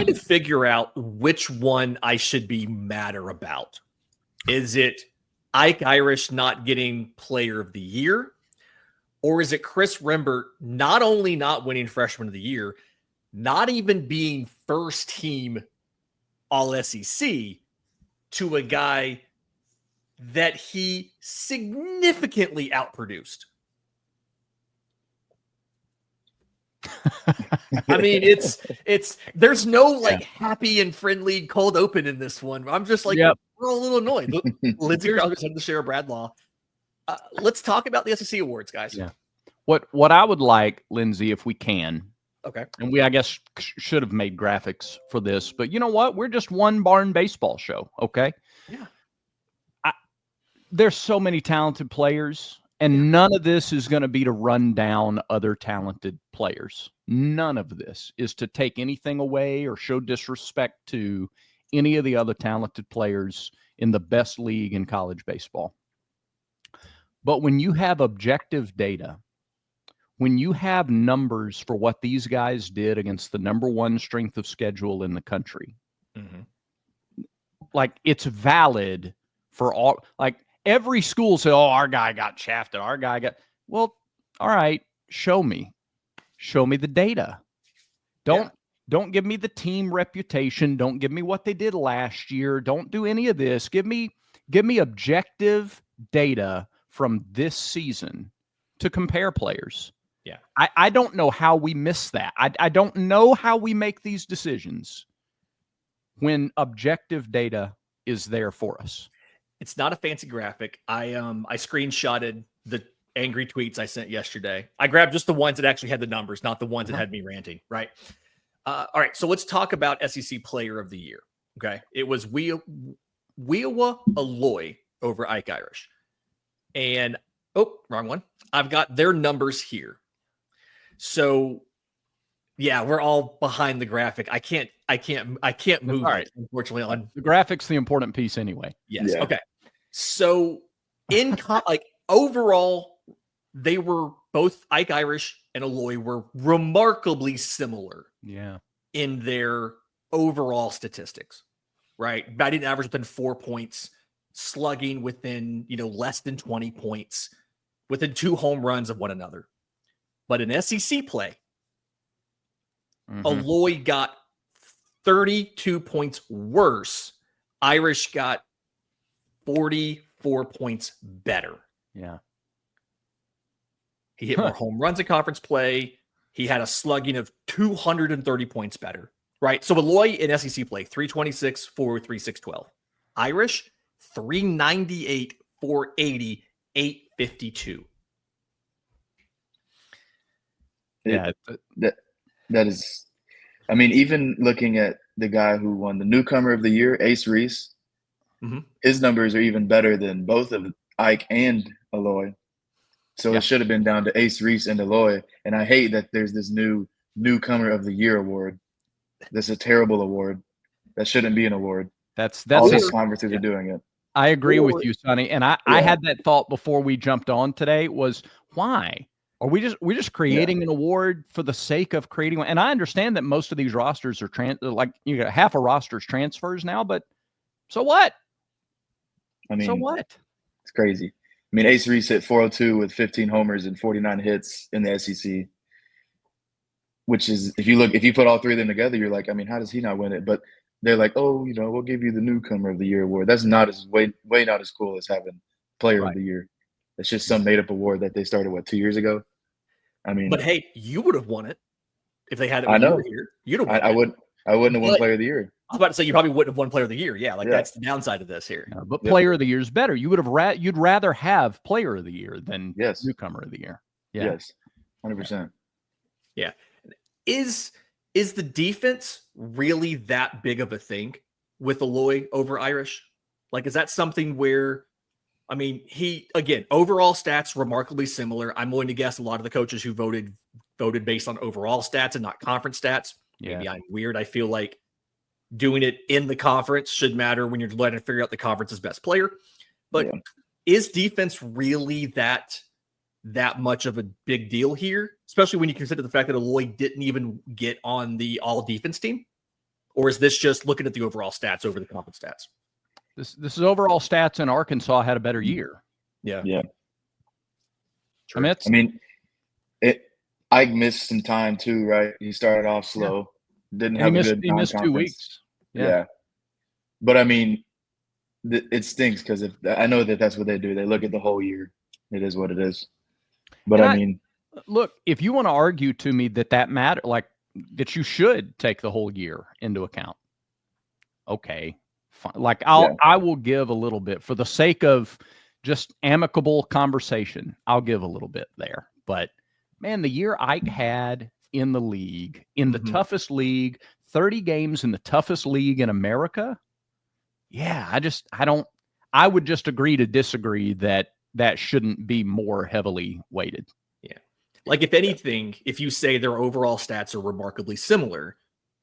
trying to figure out which one I should be madder about. Is it Ike Irish not getting Player of the Year? Or is it Chris Rembert not only not winning Freshman of the Year, not even being first team All SEC to a guy that he significantly outproduced? I mean, it's there's no like happy and friendly cold open in this one. I'm just like, we're a little annoyed. Lindsay Crowder's had to share Bradlaw. Let's talk about the SEC awards, guys. Yeah. What I would like, Lindsay, if we can. Okay. And we, I guess, should have made graphics for this, but you know what? We're just one barn baseball show. Okay. Yeah. There's so many talented players, and none of this is going to be to run down other talented players. None of this is to take anything away or show disrespect to any of the other talented players in the best league in college baseball. But when you have objective data, when you have numbers for what these guys did against the number one strength of schedule in the country, like it's valid for all, like every school say, oh, our guy got shafted. Our guy got, well, all right, show me the data. Don't give me the team reputation. Don't give me what they did last year. Don't do any of this. Give me objective data from this season to compare players. Yeah. I don't know how we miss that. I don't know how we make these decisions when objective data is there for us. It's not a fancy graphic. I screenshotted the angry tweets I sent yesterday. I grabbed just the ones that actually had the numbers, not the ones that had me ranting, right? All right, so let's talk about SEC Player of the Year, okay? It was Weawa Aloy over Ike Irish. And, wrong one. I've got their numbers here. So, yeah, we're all behind the graphic. I can't move it, unfortunately. On the graphic's the important piece anyway. Yes. Yeah. Okay. So overall, they were both Ike Irish and Aloy were remarkably similar. Yeah. In their overall statistics, right? Batting average within 4 points, slugging within, less than 20 points, within 2 home runs of one another. But in SEC play, Aloy got 32 points worse. Irish got 44 points better. Yeah. He hit more home runs in conference play. He had a slugging of 230 points better, right? So Aloy in SEC play, 326, 403, 612. Irish, 398, 480, 852. Yeah, that is, I mean, even looking at the guy who won the newcomer of the year, Ace Reese, his numbers are even better than both of Ike and Aloy. So it should have been down to Ace Reese and Aloy. And I hate that there's this newcomer of the year award. That's a terrible award. That shouldn't be an award. That's all these conferences are doing it. I agree with you, Sonny. And I had that thought before we jumped on today was why? Are we just creating an award for the sake of creating one? And I understand that most of these rosters are half a roster's transfers now, but so what? I mean, so what? It's crazy. I mean, Ace Reese hit 402 with 15 homers and 49 hits in the SEC, which is, if you put all three of them together, you're like, I mean, how does he not win it? But they're like, oh, we'll give you the newcomer of the year award. That's not way not as cool as having player of the year. It's just some made up award that they started 2 years ago. I mean, but hey, you would have won it if they had it. I know. You were here. You'd have won I wouldn't have won player of the year. I was about to say you probably wouldn't have won player of the year. Yeah, that's the downside of this here. Yeah, but player of the year is better. You would have you'd rather have player of the year than newcomer of the year. Yeah. Yes, 100%. Yeah. Is the defense really that big of a thing with Aloy over Irish? Like, is that something where, I mean, overall stats remarkably similar. I'm willing to guess a lot of the coaches who voted based on overall stats and not conference stats. Maybe I'm weird. I feel like doing it in the conference should matter when you're trying to figure out the conference's best player. But is defense really that much of a big deal here? Especially when you consider the fact that Aloy didn't even get on the all defense team Or is this just looking at the overall stats over the conference stats? This is overall stats, and Arkansas had a better year. Yeah. Yeah. I mean, Ike missed some time too, right? He started off slow, didn't have a good. He missed 2 weeks. Yeah. But I mean, it stinks because if I know that's what they do. They look at the whole year. It is what it is. But I mean, look, if you want to argue to me that matter, like that, you should take the whole year into account. Okay, fine. Like I will give a little bit for the sake of just amicable conversation. I'll give a little bit there, but man, the year Ike had in the league, in the toughest league, 30 games in the toughest league in America. Yeah, I would just agree to disagree that shouldn't be more heavily weighted. Yeah. Like if anything, if you say their overall stats are remarkably similar,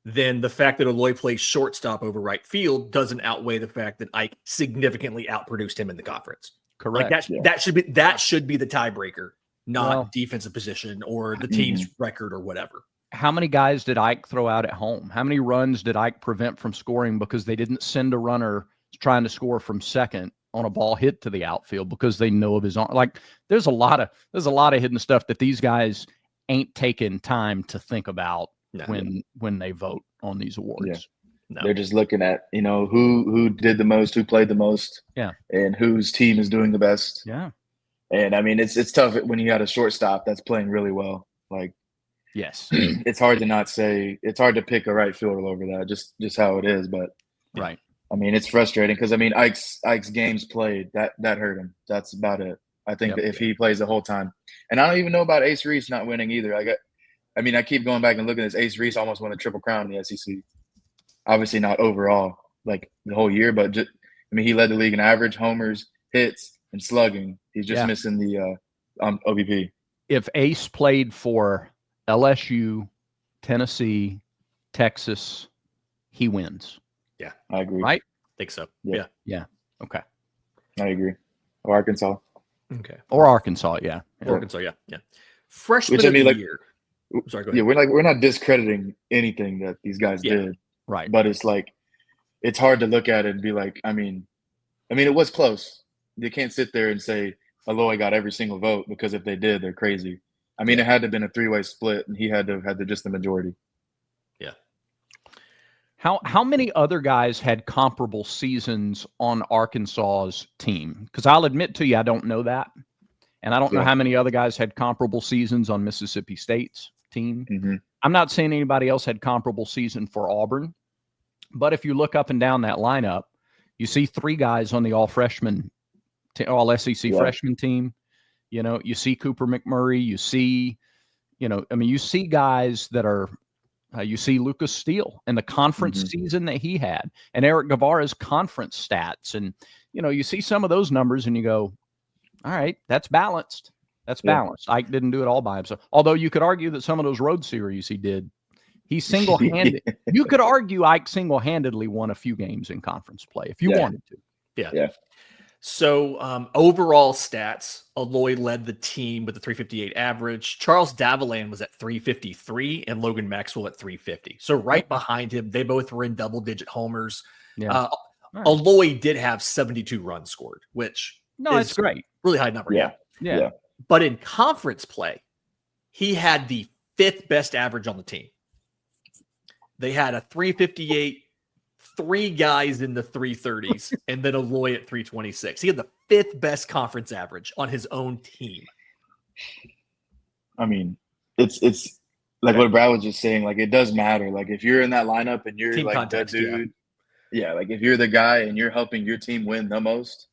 then the fact that Aloy plays shortstop over right field doesn't outweigh the fact that Ike significantly outproduced him in the conference. Correct. Like that should be the tiebreaker, not defensive position or the team's record or whatever. How many guys did Ike throw out at home? How many runs did Ike prevent from scoring because they didn't send a runner trying to score from second on a ball hit to the outfield because they know of his arm? Like there's a lot of hidden stuff that these guys ain't taking time to think about when they vote on these awards. Yeah. No. They're just looking at, who did the most, who played the most, and whose team is doing the best. Yeah. And I mean, it's tough when you got a shortstop that's playing really well. Like, yes, it's hard to not say, it's hard to pick a right fielder over that, just how it is. But right. I mean, it's frustrating because I mean, Ike's games played that hurt him. That's about it. I think that if he plays the whole time, and I don't even know about Ace Reese not winning either. I keep going back and looking at this. Ace Reese almost won a Triple Crown in the SEC. Obviously not overall, like the whole year, but he led the league in average, homers, hits, and slugging. He's just missing the OBP. If Ace played for LSU, Tennessee, Texas, he wins. Yeah, I agree. Right? I think so. Yeah. Okay. I agree. Or Arkansas. Okay. Or Arkansas. Yeah. Arkansas. Yeah. Freshman of the year. Sorry, go ahead. Yeah, we're not discrediting anything that these guys did. Right. But it's like, it's hard to look at it and be like, I mean, it was close. You can't sit there and say Aloy got every single vote because if they did, they're crazy. I mean, it had to have been a 3-way split, and he had to have had just the majority. Yeah. How many other guys had comparable seasons on Arkansas's team? Because I'll admit to you, I don't know that. And I don't know how many other guys had comparable seasons on Mississippi State's team. Mm-hmm. I'm not saying anybody else had comparable season for Auburn. But if you look up and down that lineup, you see 3 guys on the all-freshman, all-SEC freshman team. You see Cooper McMurray. You see, you see guys that are you see Lucas Steele and the conference season that he had, and Eric Guevara's conference stats. And, you see some of those numbers and you go, all right, that's balanced. That's balanced. Ike didn't do it all by himself. Although you could argue that some of those road series he did, he single-handed. You could argue Ike single-handedly won a few games in conference play if you wanted to. Yeah. So overall stats, Aloy led the team with a 358 average. Charles Davilan was at 353 and Logan Maxwell at 350. So right behind him, they both were in double-digit homers. Yeah. Aloy did have 72 runs scored, which it's great. Really high number. Yeah. But in conference play, he had the 5th best average on the team. They had a 358, 3 guys in the 330s, and then Aloy at 326. He had the 5th best conference average on his own team. I mean, it's like what Brad was just saying. Like, it does matter. Like, if you're in that lineup and you're team like context, that dude, like if you're the guy and you're helping your team win the most,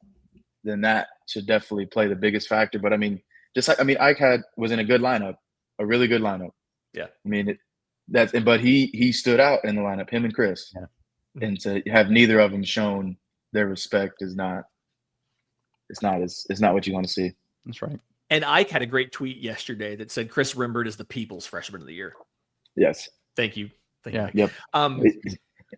then that should definitely play the biggest factor. But I mean, Ike was in a good lineup, a really good lineup. Yeah. I mean, but he stood out in the lineup, him and Chris. Yeah. And to have neither of them shown their respect is not what you want to see. That's right. And Ike had a great tweet yesterday that said Chris Rembert is the People's Freshman of the Year. Yes. Thank you. Yeah. Yep.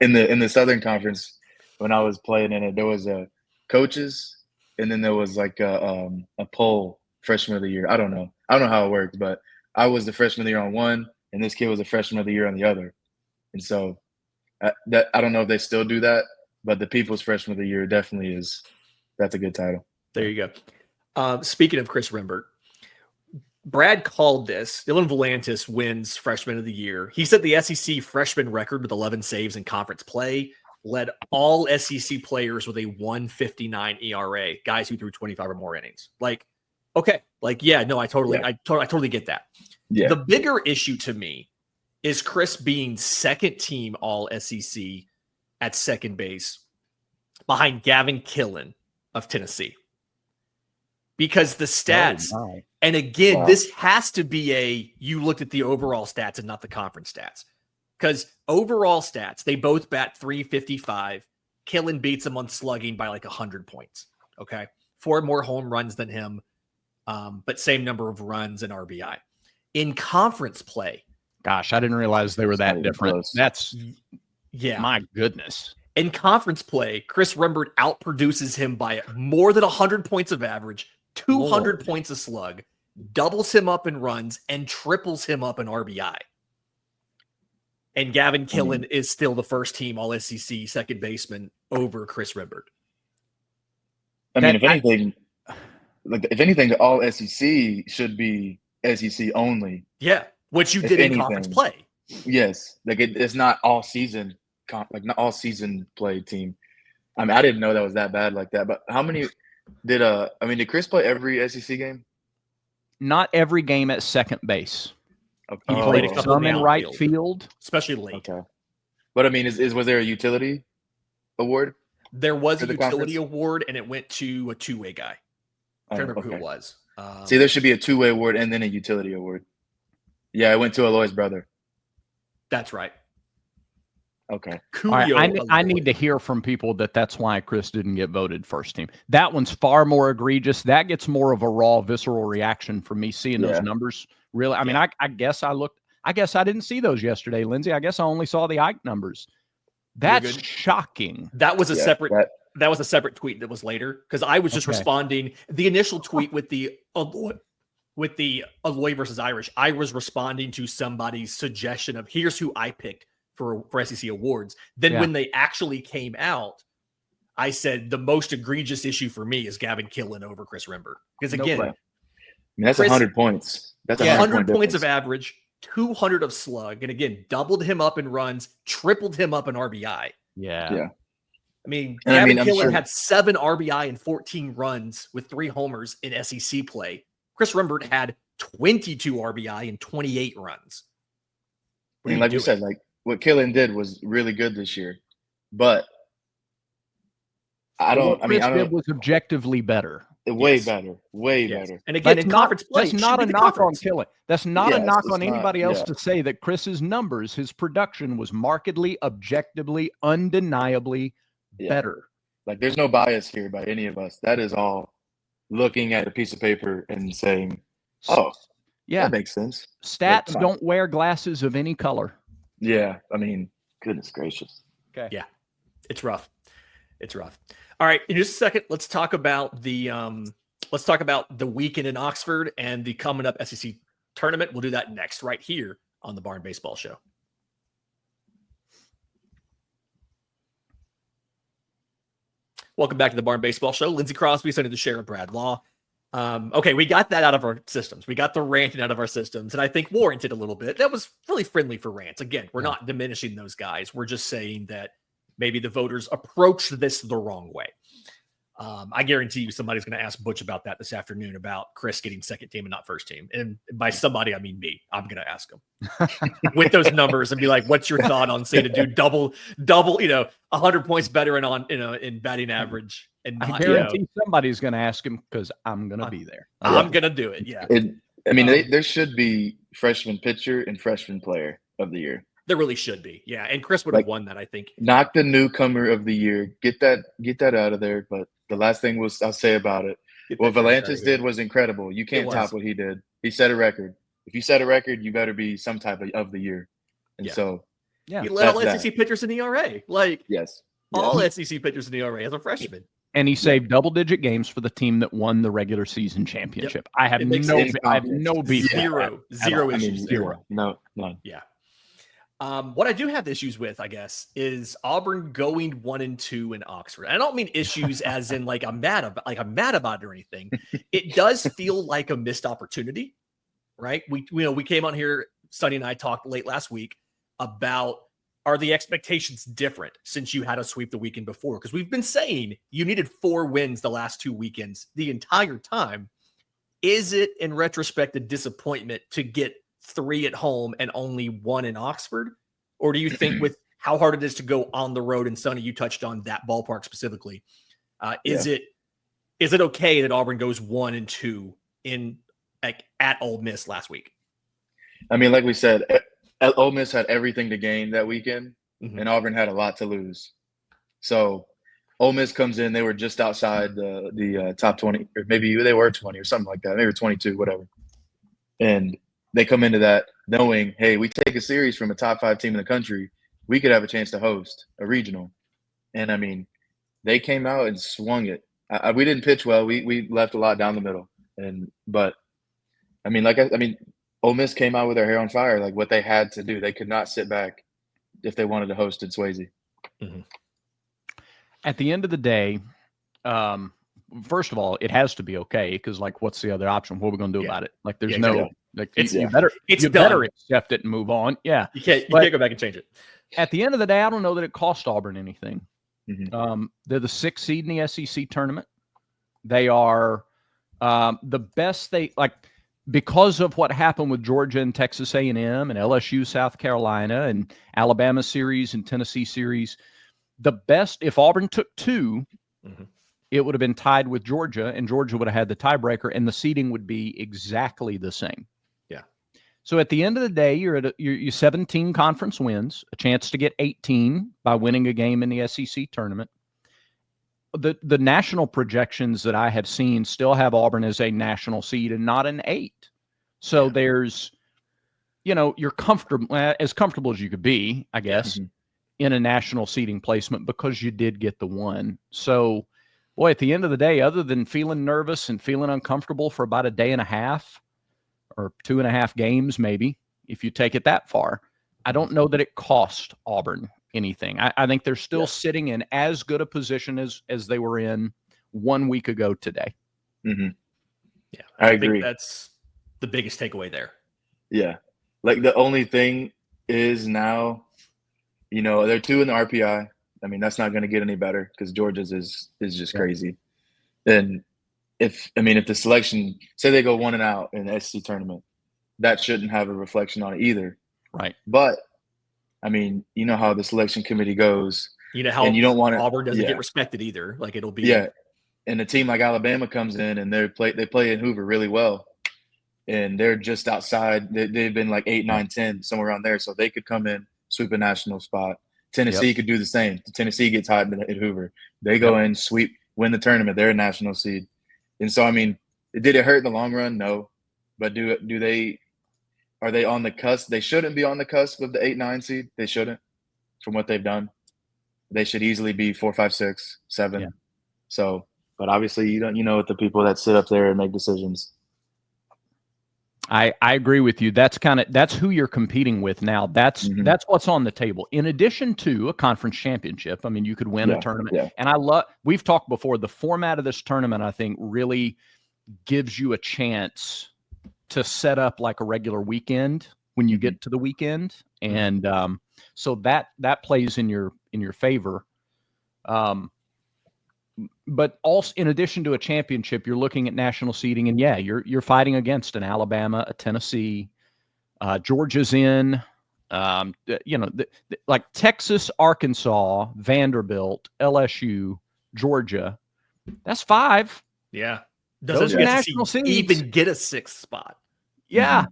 In the Southern Conference, when I was playing in it, there was a coaches, and then there was like a poll Freshman of the Year. I don't know how it worked, but I was the Freshman of the Year on one, and this kid was the Freshman of the Year on the other. And so I don't know if they still do that, but the People's Freshman of the Year definitely is. That's a good title. There you go. Speaking of Chris Rembert, Brad called this. Dylan Volantis wins Freshman of the Year. He set the SEC freshman record with 11 saves in conference play, led all SEC players with a 1.59 ERA, guys who threw 25 or more innings. Like, okay. Like, yeah, no, I totally get that. Yeah. The bigger issue to me is Chris being second team all SEC at second base behind Gavin Killen of Tennessee. Because the stats, and again, this has to be you looked at the overall stats and not the conference stats. Because overall stats, they both bat 355. Killen beats him on slugging by like 100 points. Okay. 4 more home runs than him, but same number of runs and RBI. In conference play. Gosh, I didn't realize they were that different. Close. That's, yeah. My goodness. In conference play, Chris Rembert outproduces him by more than 100 points of average, 200 points a slug, doubles him up in runs, and triples him up in RBI. And Gavin Killen is still the first team All-SEC second baseman over Chris Rembert. I mean, if anything, the All-SEC should be SEC only. Yeah, which you did in conference play. Yes, like it's not all season, not all season play team. I mean, I didn't know that was that bad like that. But how many did Chris play every SEC game? Not every game at second base. Okay. He played some in right field, especially late. Okay, but I mean, was there a utility award? There was a utility award, and it went to a two-way guy. I can't remember who it was. See, there should be a two-way award and then a utility award. Yeah, it went to Aloy's brother. That's right. Okay. Right, I need to hear from people that's why Chris didn't get voted first team. That one's far more egregious. That gets more of a raw, visceral reaction from me seeing those numbers. Really, I mean, I guess I didn't see those yesterday, Lindsay. I guess I only saw the Ike numbers. That's shocking. That was a separate. That was a separate tweet that was later because I was just responding. The initial tweet with the Aloy versus Irish, I was responding to somebody's suggestion of here's who I picked for SEC awards. Then when they actually came out, I said the most egregious issue for me is Gavin Killen over Chris Rembert. Because again, that's 100 points. That's 100 points of average, 200 of slug, and again, doubled him up in runs, tripled him up in RBI. Yeah. I mean, Gavin Killen had 7 RBI and 14 runs with 3 homers in SEC play. Chris Rembert had 22 RBI and 28 runs. Like you said, like what Killen did was really good this year, but Chris was objectively better. Way better. And again, in conference play, that's not a knock on Killen. That's not a knock on anybody else to say that Chris's numbers, his production was markedly, objectively, undeniably better. Like there's no bias here by any of us. That is all looking at a piece of paper and saying, "Oh, that makes sense." Stats don't wear glasses of any color. Yeah, I mean, goodness gracious. Okay. Yeah, it's rough. All right, in just a second, let's talk about the weekend in Oxford and the coming up SEC tournament. We'll do that next, right here on the Barn Baseball Show. Welcome back to the Barn Baseball Show. Lindsay Crosby, Sonny the Sheriff, Brad Law. Okay, we got that out of our systems. We got the ranting out of our systems, and I think warranted a little bit. That was really friendly for rants. Again, we're not diminishing those guys. We're just saying that maybe the voters approached this the wrong way. I guarantee you somebody's going to ask Butch about that this afternoon about Chris getting second team and not first team. And by somebody, I mean me. I'm going to ask him with those numbers and be like, what's your thought on say to do double, 100 points better in batting average? And I guarantee somebody's going to ask him because I'm going to be there. I'm going to do it. Yeah. There should be freshman pitcher and freshman player of the year. There really should be. Yeah. And Chris would have won that, I think. Knock the newcomer of the year. Get that out of there. But the last thing I'll say about it, what Volantis did was incredible. You can't top what he did. He set a record. If you set a record, you better be some type of the year. And he led all SEC pitchers in ERA. All SEC pitchers in ERA as a freshman. And he saved double-digit games for the team that won the regular season championship. I have no beef. Zero issues. No, none. Yeah. What I do have issues with, I guess, is Auburn going 1-2 in Oxford. I don't mean issues as in like I'm mad about it or anything. It does feel like a missed opportunity, right? We came on here, Sonny and I talked late last week about, are the expectations different since you had a sweep the weekend before? Because we've been saying you needed 4 wins the last 2 weekends the entire time. Is it in retrospect a disappointment to get 3 at home and only 1 in Oxford? Or do you think with how hard it is to go on the road, and Sonny, you touched on that ballpark specifically, is it okay that Auburn goes 1-2 in at Ole Miss last week? I mean, like we said, Ole Miss had everything to gain that weekend, and Auburn had a lot to lose. So Ole Miss comes in, they were just outside the top 20, or maybe they were 20 or something like that. Maybe 22, whatever. And they come into that knowing, hey, we take a series from a top 5 team in the country, we could have a chance to host a regional. And I mean, they came out and swung it. We didn't pitch well. We left a lot down the middle. But I mean, Ole Miss came out with their hair on fire, like what they had to do. They could not sit back if they wanted to host in Swayze. At the end of the day, first of all, it has to be okay, because like, what's the other option? What are we going to do about it? Like, there's you better accept it and move on. Yeah, you can't go back and change it. At the end of the day, I don't know that it cost Auburn anything. They're the 6th seed in the SEC tournament. They are the best. Because of what happened with Georgia and Texas A&M and LSU, South Carolina, and Alabama series and Tennessee series, the best, if Auburn took 2, it would have been tied with Georgia, and Georgia would have had the tiebreaker, and the seeding would be exactly the same. Yeah. So at the end of the day, you're 17 conference wins, a chance to get 18 by winning a game in the SEC tournament. The national projections that I have seen still have Auburn as a national seed and not an 8. So there's, you're comfortable, as comfortable as you could be, I guess, in a national seeding placement, because you did get the 1. So, boy, at the end of the day, other than feeling nervous and feeling uncomfortable for about a day and a half or 2.5 games, maybe, if you take it that far, I don't know that it cost Auburn anything. I think they're still sitting in as good a position as they were in 1 week ago today. Yeah, I agree. Think that's the biggest takeaway there. Yeah. Like, the only thing is now, they're 2 in the RPI. I mean, that's not going to get any better because Georgia's is just crazy. And if the selection, say they go 1 and out in the SEC tournament, that shouldn't have a reflection on it either. Right. But I mean, you know how the selection committee goes. You know how, and you don't want Auburn doesn't get respected either. Like, it'll be. Yeah. And a team like Alabama comes in and they play in Hoover really well. And they're just outside. They've been like 8, 9, 10, somewhere around there. So they could come in, sweep a national spot. Tennessee could do the same. Tennessee gets hot at Hoover. They go in, sweep, win the tournament. They're a national seed. And so, I mean, did it hurt in the long run? No. But are they on the cusp? They shouldn't be on the cusp of the 8, 9 seed. They shouldn't, from what they've done. They should easily be 4, 5, 6, 7. Yeah. So, but obviously you know what the people that sit up there and make decisions. I agree with you. That's who you're competing with now. That's what's on the table. In addition to a conference championship, I mean, you could win a tournament. Yeah. And we've talked before, the format of this tournament, I think, really gives you a chance to set up like a regular weekend when you get to the weekend. And so that plays in your favor. But also, in addition to a championship, you're looking at national seeding, and you're fighting against an Alabama, a Tennessee, Georgia's in, like Texas, Arkansas, Vanderbilt, LSU, Georgia. That's 5. Yeah, those are national seeds. Even get a 6th spot. Yeah,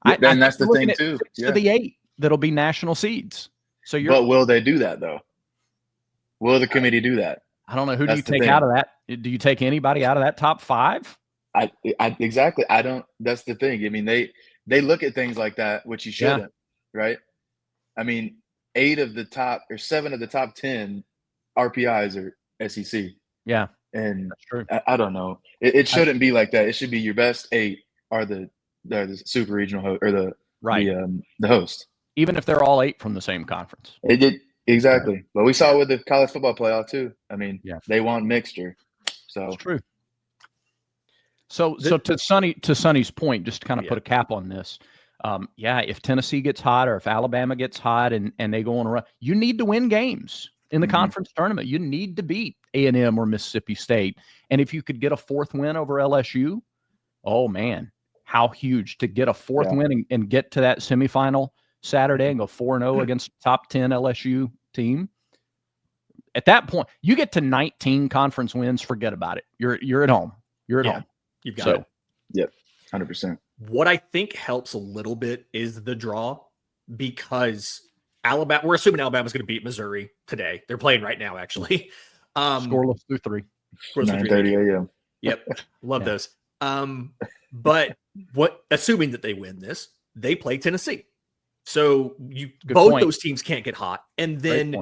and that's the thing too. 6 to the 8 that'll be national seeds. So but will they do that though? Will the committee do that? I don't know. Who do you take out of that? Do you take anybody out of that top 5? Exactly. I don't. That's the thing. I mean, they look at things like that, which you shouldn't, right? I mean, 7 of the top 10 RPIs are SEC. Yeah, and that's true. I don't know. It shouldn't be like that. It should be your best 8 are the super regional host or the host. even if they're all 8 from the same conference. It did exactly. But we saw it with the college football playoff too. I mean, they want mixture. So it's true. So to Sonny's point, just to kind of put a cap on this, if Tennessee gets hot or if Alabama gets hot and they go on a run, you need to win games in the conference tournament. You need to beat A&M or Mississippi State. And if you could get a 4th win over LSU, oh man, how huge to get a 4th win and get to that semifinal Saturday and go 4-0 against top 10 LSU team. At that point, you get to 19 conference wins, forget about it. You're at home. You're at home. You've got it. Yep, 100%. What I think helps a little bit is the draw, because we're assuming Alabama's going to beat Missouri today. They're playing right now, actually. Scoreless through 3. 9:30 a.m. Yep, love those. But assuming that they win this, they play Tennessee. So both those teams can't get hot, and then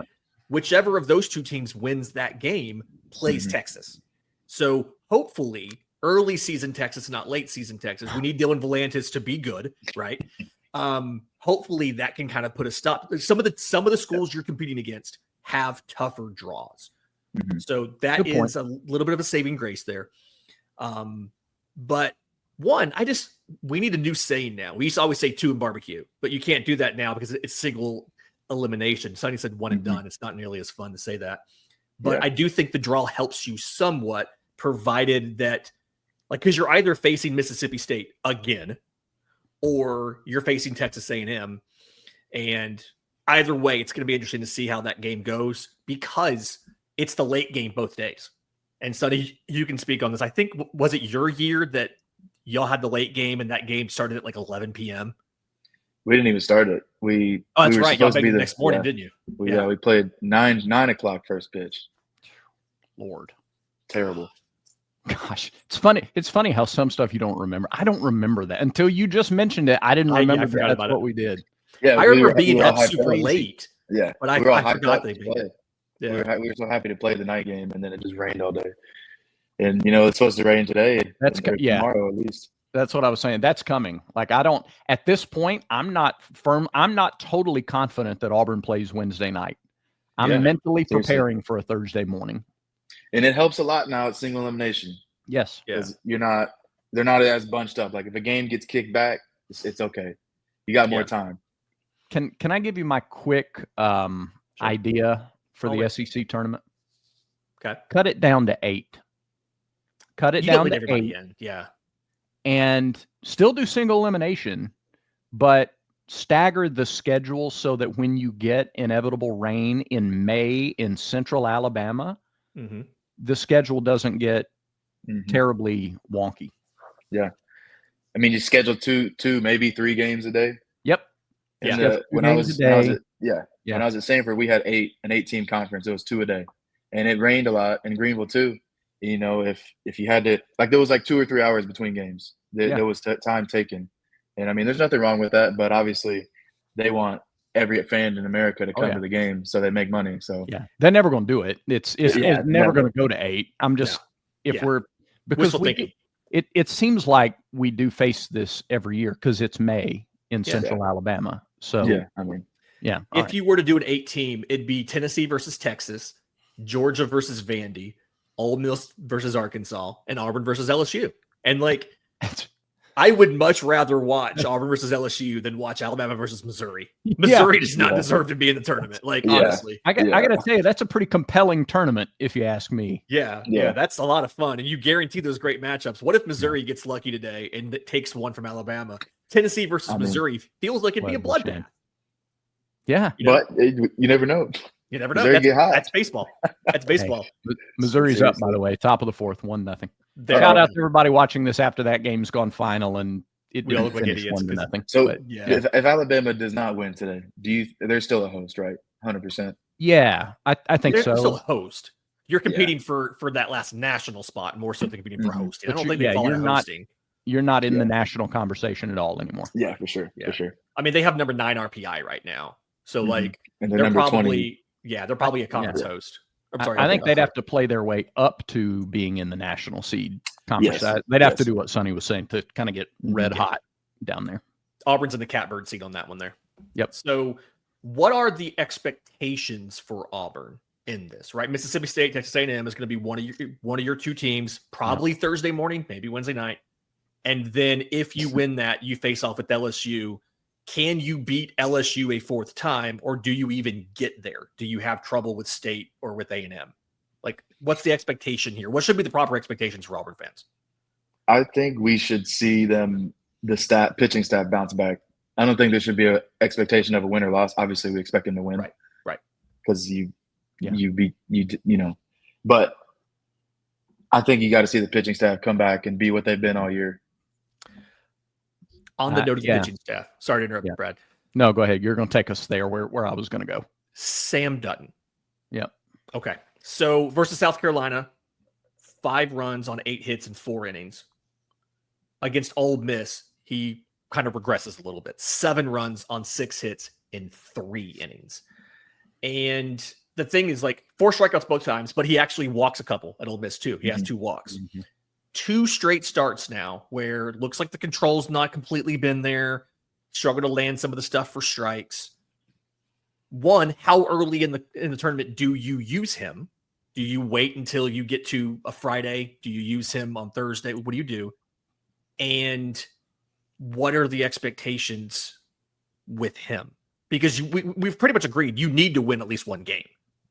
whichever of those 2 teams wins that game plays Texas. So hopefully, early season Texas, not late season Texas. We need Dylan Volantis to be good, right? Hopefully that can kind of put a stop. Some of the schools you're competing against have tougher draws. So that is a little bit of a saving grace there. But we need a new saying now. We used to always say 2 in barbecue, but you can't do that now because it's single elimination. Sonny said 1 and done. It's not nearly as fun to say that. But I do think the draw helps you somewhat, provided that, because you're either facing Mississippi State again, or you're facing Texas A&M, and either way, it's going to be interesting to see how that game goes, because it's the late game both days. And Sonny, you can speak on this. I think, was it your year that y'all had the late game and that game started at like 11 p.m.? We didn't even start it. That's right. Y'all played the next morning, didn't you? We played 9 o'clock first pitch. Lord. Terrible. Gosh, it's funny. It's funny how some stuff you don't remember. I don't remember that until you just mentioned it. I didn't remember that's what we did. Yeah, I remember being up super late. Yeah, but I forgot they made it. Yeah. We were so happy to play the night game, and then it just rained all day. And it's supposed to rain today. Tomorrow at least. That's what I was saying. That's coming. At this point, I'm not totally confident that Auburn plays Wednesday night. I'm mentally preparing for a Thursday morning. And it helps a lot now at single elimination. Yes. Because they're not as bunched up. Like if a game gets kicked back, it's okay. You got more time. Can I give you my quick idea for the SEC tournament? Okay. Cut it down to 8. Cut it down to 8. Yeah. And still do single elimination, but stagger the schedule so that when you get inevitable rain in May in central Alabama, the schedule doesn't get terribly wonky. Yeah. I mean, you schedule two, maybe 3 games a day. Yep. And when I was at Sanford, we had an 8-team conference. It was 2 a day, and it rained a lot in Greenville too. If you had to, there was 2 or 3 hours between games. There was time taken, and I mean, there's nothing wrong with that. But obviously, they want every fan in America to come to the game, so they make money. So they're never going to do it. It's never going to go to 8. I'm just because it seems like we do face this every year because it's May in central Alabama. So if you were to do an 8-team, it'd be Tennessee versus Texas, Georgia versus Vandy, Ole Miss versus Arkansas, and Auburn versus LSU. And I would much rather watch Auburn versus LSU than watch Alabama versus Missouri. Missouri does not deserve to be in the tournament. Honestly, I got to tell you, that's a pretty compelling tournament, if you ask me. Yeah, that's a lot of fun, and you guarantee those great matchups. What if Missouri gets lucky today and it takes one from Alabama? Tennessee versus Missouri feels like it'd be a bloodbath. Yeah, but you never know. You never know. That's baseball. That's baseball. Hey, Missouri's up, by the way, top of the 4th, 1-0. Shout out to everybody watching this after that game's gone final, and it we all look like idiots. 1-0. So if Alabama does not win today, they're still a host, right? 100%. Yeah, I think they're so. Still a host. You're competing for that last national spot more so than competing for hosting. I don't think they call it hosting. You're not in the national conversation at all anymore. Yeah, for sure. For sure. I mean, they have number 9 RPI right now. So and they're probably 20. They're probably a conference host. I'm sorry. I think they'd have to play their way up to being in the national seed conference. They'd have to do what Sonny was saying to kind of get red hot down there. Auburn's in the catbird seat on that one there. Yep. So what are the expectations for Auburn in this, right? Mississippi State, Texas A&M is going to be one of your two teams, probably Thursday morning, maybe Wednesday night. And then if you win that, you face off with LSU. Can you beat LSU a fourth time, or do you even get there? Do you have trouble with State or with A&M? Like, what's the expectation here? What should be the proper expectations for Auburn fans? I think we should see the pitching staff bounce back. I don't think there should be an expectation of a win or loss. Obviously, we expect them to win, right? Because but I think you got to see the pitching staff come back and be what they've been all year. On the note of the pitching staff, sorry to interrupt you, Brad. No, go ahead. You're going to take us there where I was going to go. Sam Dutton. Yep. Okay. So versus South Carolina, 5 runs on 8 hits in 4 innings. Against Ole Miss, he kind of regresses a little bit. 7 runs on 6 hits in 3 innings. And the thing is, like, 4 strikeouts both times, but he actually walks a couple at Ole Miss too. He has 2 walks. 2 straight starts now where it looks like the control's not completely been there. Struggle to land some of the stuff for strikes. One, how early in the tournament do you use him? Do you wait until you get to a Friday? Do you use him on Thursday? What do you do? And what are the expectations with him? Because we've pretty much agreed you need to win at least one game.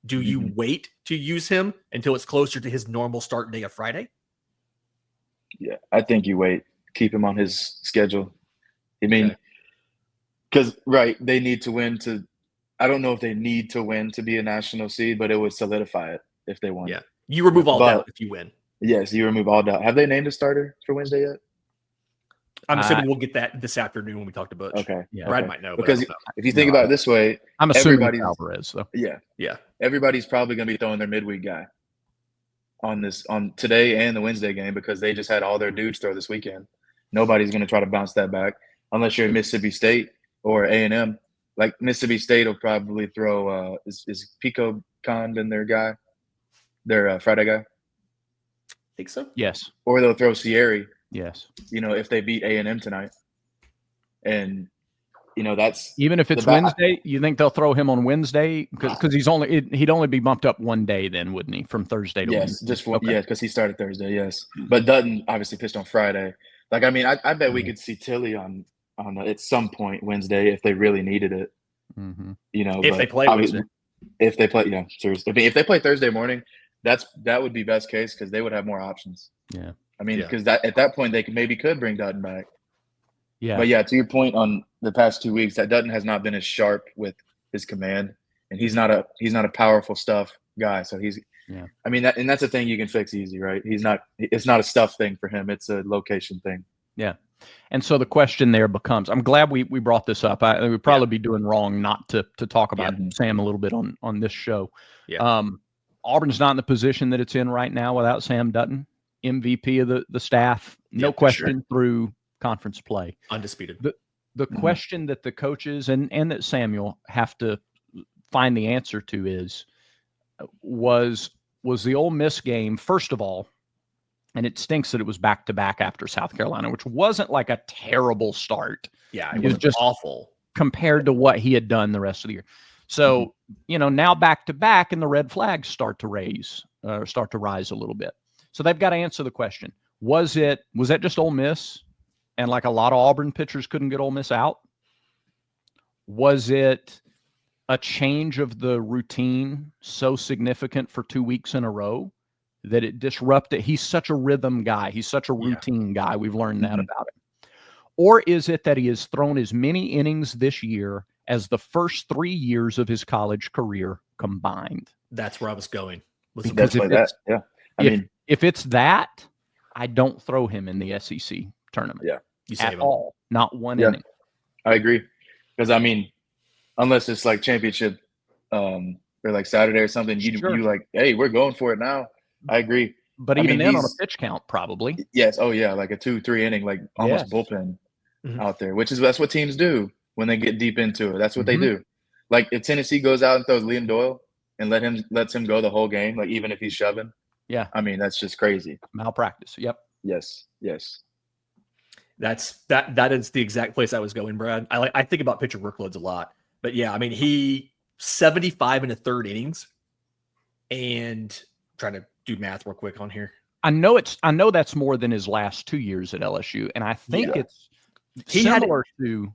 Do you wait to use him until it's closer to his normal start day of Friday? Yeah, I think you wait. Keep him on his schedule. I mean, because, they need to win to – I don't know if they need to win to be a national seed, but it would solidify it if they won. Yeah. You remove all doubt if you win. Yes, you remove all doubt. Have they named a starter for Wednesday yet? I'm assuming we'll get that this afternoon when we talk to Butch. Okay. Yeah. Brad might know. Because if you think about it this way, I'm assuming Alvarez, though. Yeah. Everybody's probably going to be throwing their midweek guy on today and the Wednesday game because they just had all their dudes throw this weekend. Nobody's going to try to bounce that back unless you're Mississippi State or A&M. Like Mississippi State will probably throw is Pico Condon their guy, their Friday guy? Think so? Yes. Or they'll throw Sierra. Yes. If they beat A&M tonight. And that's even if it's Wednesday, you think they'll throw him on Wednesday because he'd only be bumped up one day then, wouldn't he, from Thursday to Wednesday? Because he started Thursday. Yes, but Dutton obviously pitched on Friday. Like I mean, I bet we could see Tilly on at some point Wednesday if they really needed it. If they play Wednesday. If they play, seriously. I mean, if they play Thursday morning, that would be best case because they would have more options. Yeah, I mean, because at that point they could bring Dutton back. Yeah, but to your point on the past 2 weeks, that Dutton has not been as sharp with his command, and he's not a powerful stuff guy. So I mean and that's a thing you can fix easy, right? It's not a stuff thing for him; it's a location thing. Yeah, and so the question there becomes: I'm glad we brought this up. I would probably be doing wrong not to talk about Sam a little bit on this show. Yeah. Auburn's not in the position that it's in right now without Sam Dutton, MVP of the staff, no question through conference play, undisputed. The question that the coaches and that Samuel have to find the answer to is was the Ole Miss game, first of all, and it stinks that it was back-to-back after South Carolina, which wasn't like a terrible start. Yeah, it was just awful compared to what he had done the rest of the year. So, now back-to-back and the red flags start to rise a little bit. So they've got to answer the question. Was that just Ole Miss? And like a lot of Auburn pitchers couldn't get Ole Miss out? Was it a change of the routine so significant for 2 weeks in a row that it disrupted? He's such a rhythm guy. He's such a routine guy. We've learned that about him. Or is it that he has thrown as many innings this year as the first 3 years of his college career combined? That's where I was going. Because if it's that, I don't throw him in the SEC tournament. Yeah. You save at all. Not one inning. I agree. Because I mean, unless it's like championship or like Saturday or something, you like, hey, we're going for it now. I agree. But even then on a pitch count, probably. Yes. Oh yeah. Like a 2-3 inning, like almost bullpen out there, that's what teams do when they get deep into it. That's what they do. Like if Tennessee goes out and throws Liam Doyle and lets him go the whole game, like even if he's shoving. Yeah. I mean, that's just crazy. Malpractice. Yep. Yes. That is the exact place I was going, Brad. I think about pitcher workloads a lot, but yeah, I mean, he 75 in the third innings, and I'm trying to do math real quick on here. I know that's more than his last 2 years at LSU, and I think it's similar to.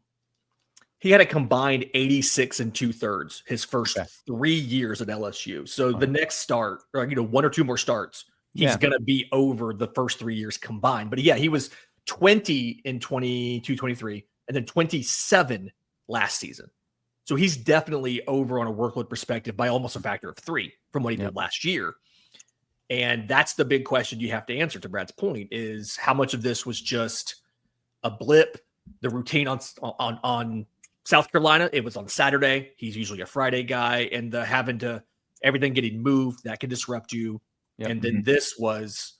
He had a combined 86 and 2/3 his first 3 years at LSU. So the next start, or 1 or 2 more starts, he's going to be over the first 3 years combined. But yeah, he was 20 in 22-23, and then 27 last season. So he's definitely over on a workload perspective by almost a factor of 3 from what he did last year. And that's the big question you have to answer, to Brad's point, is how much of this was just a blip, the routine on South Carolina. It was on Saturday. He's usually a Friday guy, and the having to everything getting moved that can disrupt you. Yep. And then this was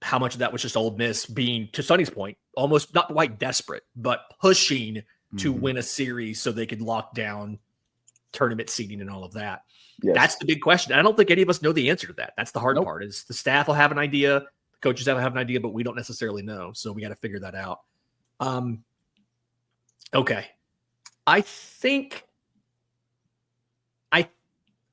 how much of that was just Ole Miss being, to Sonny's point, almost not quite desperate, but pushing to win a series so they could lock down tournament seeding and all of that. Yes. That's the big question. I don't think any of us know the answer to that. That's the hard part. Is the staff will have an idea, the coaches have an idea, but we don't necessarily know. So we got to figure that out. Okay. I think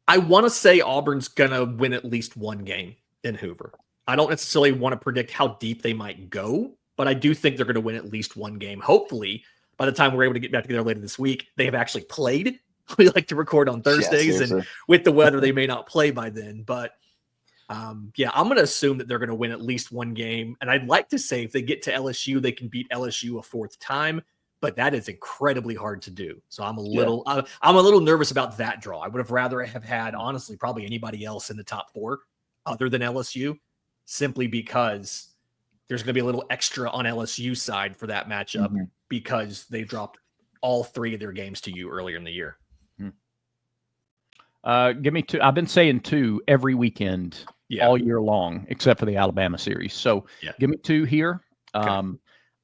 I want to say Auburn's going to win at least one game in Hoover. I don't necessarily want to predict how deep they might go, but I do think they're going to win at least one game. Hopefully, by the time we're able to get back together later this week, they have actually played. We like to record on Thursdays, and with the weather, they may not play by then. But I'm going to assume that they're going to win at least one game. And I'd like to say if they get to LSU, they can beat LSU a fourth time. But that is incredibly hard to do. So I'm a little nervous about that draw. I would have rather have had, honestly, probably anybody else in the top 4 other than LSU, simply because there's going to be a little extra on LSU side for that matchup because they dropped all 3 of their games to you earlier in the year. Give me 2. I've been saying 2 every weekend all year long, except for the Alabama series. So give me 2 here. Okay.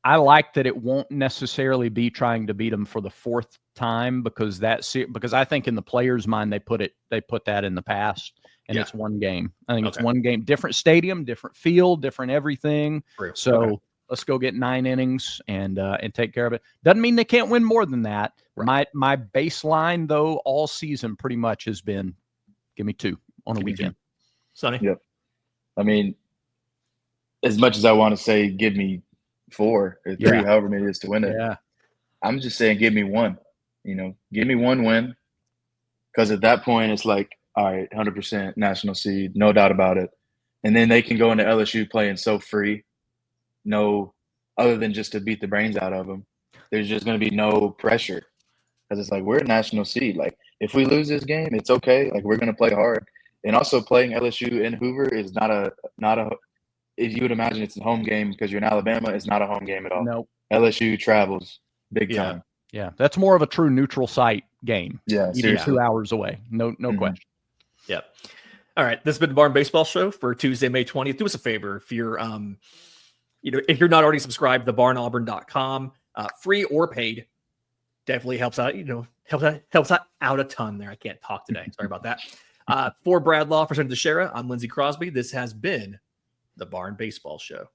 I like that it won't necessarily be trying to beat them for the 4th time because I think in the players' mind they put that in the past, and it's one game. I think it's one game, different stadium, different field, different everything. So let's go get 9 innings and take care of it. Doesn't mean they can't win more than that. Right. My baseline though all season pretty much has been give me 2 on a weekend. Sonny? Yep. I mean, as much as I want to say give me 4 or 3, however many it is to win it. Yeah. I'm just saying give me 1. Give me 1 win. Because at that point it's like, all right, 100% national seed, no doubt about it. And then they can go into LSU playing so free. No, other than just to beat the brains out of them. There's just going to be no pressure. Because it's like, we're a national seed. Like, if we lose this game, it's okay. Like, we're going to play hard. And also playing LSU in Hoover is not a if you would imagine it's a home game because you're in Alabama, it's not a home game at all. Nope. LSU travels big time. Yeah, that's more of a true neutral site game. Yeah, seriously. 2 hours away. No question. Yep. All right, this has been the Barn Baseball Show for Tuesday, May 20th. Do us a favor if you're if you're not already subscribed to thebarnauburn.com, free or paid, definitely helps out. Helps out a ton there. I can't talk today. Sorry about that. For Brad Law, for Senator DeShera, I'm Lindsay Crosby. This has been the Barn Baseball Show.